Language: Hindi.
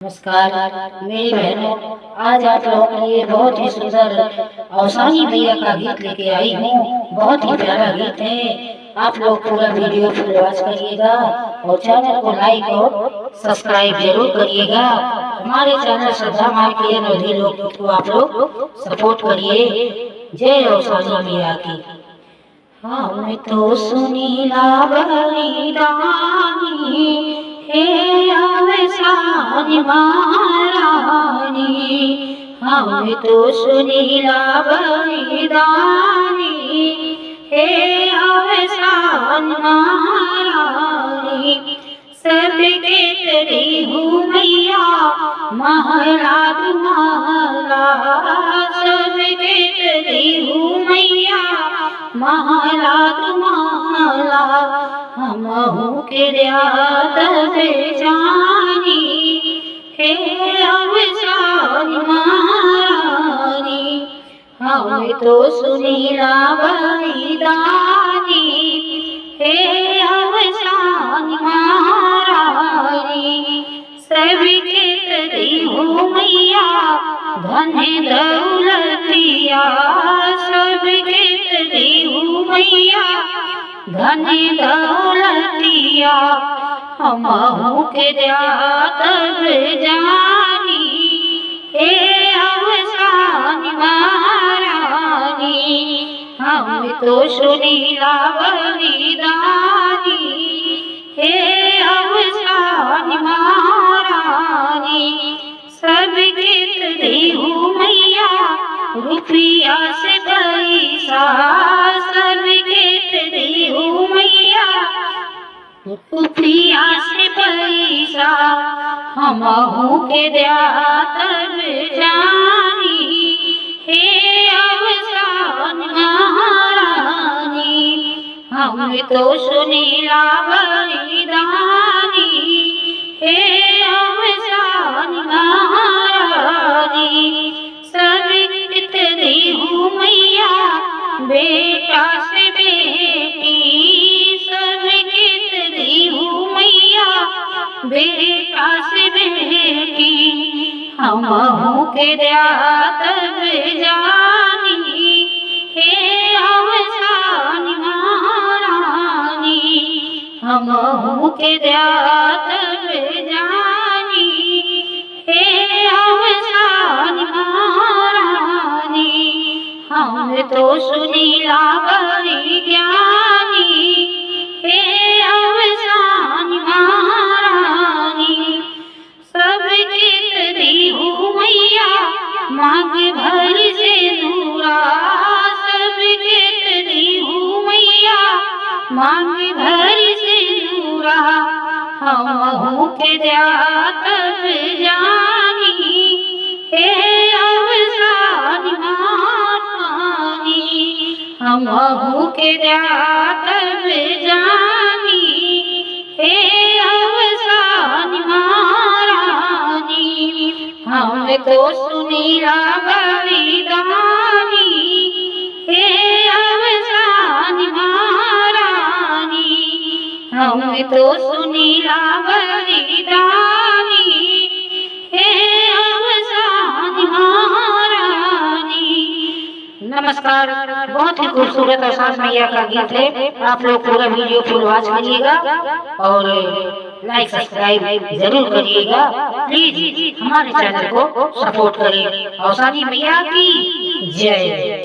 नमस्कार मेरी बहनों, आज आप लोगों के लिए बहुत ही सुंदर अवसानी मैया का गीत लेके आई हूँ। बहुत ही प्यारा गीत है। आप लोग पूरा वीडियो फुल वॉच करिएगा और चैनल को लाइक और सब्सक्राइब जरूर करिएगा। हमारे चैनल श्रद्धा माई के अनोधी लोकगीत को आप लोग सपोर्ट करिए। जय अवसानी मैया की। हम तो सुनीला बलिदानी हे अवसानी महारानी, हम तो सुनीला बलिदानी हे अवसानी महारानी। सबके तेरी हूँ मैया महला तुम्हारा, सबके तेरी हूँ मैया महला तुम्हारा। हमहु के दयाद जानी हे अवसानी महारानी, हम तो सुनीला बलिदानी हे अवसानी महारानी। सबके तेरी हूँ मैया धन दौलतिया, सबके तेरी हूँ मैया धन दौलतिया। हमहु के दयाद जानी हे अवसानी महारानी, हम तो सुनीला बलिदानी हे अवसानी महारानी। सबके तेरी हूँ मैया रुपया से पैसा, सबके तेरी हूँ मैया रुपया से पैसा। हमहु के दयाद जानी हे अवसानी महारानी, हम तो सुनीला बलिदानी हे अवसानी महारानी। सबके तेरी हूँ मैया बेटा से बेटी, सबके तेरी हूँ मैया बेटा से बेटी। हमहु के दयाद जानी हे अवसानी महारानी, हमहु के दयाद जानी हे अवसानी महारानी। हम तो सुनीला बलिदानी हे अवसानी महारानी। सबके तेरी हूँ मैया मांग भर से दूरा, सबके तेरी हूँ मैया मांग भर से दूरा। हमहु के दयाद जानी हे अवसानी महारानी, हमहु के दयाद जानी हे अवसानी महारानी। हम तो सुनीला बलिदानी हे अवसानी महारानी, हम तो सुनीला बलिदानी हे अवसानी महारानी। नमस्कार, बहुत ही खूबसूरत अवसानी मैया का गीत है। आप लोग पूरा वीडियो फुल वॉच करिएगा और लाइक सब्सक्राइब जरूर करिएगा। प्लीज हमारे चैनल को सपोर्ट करें। अवसानी मैया की जय।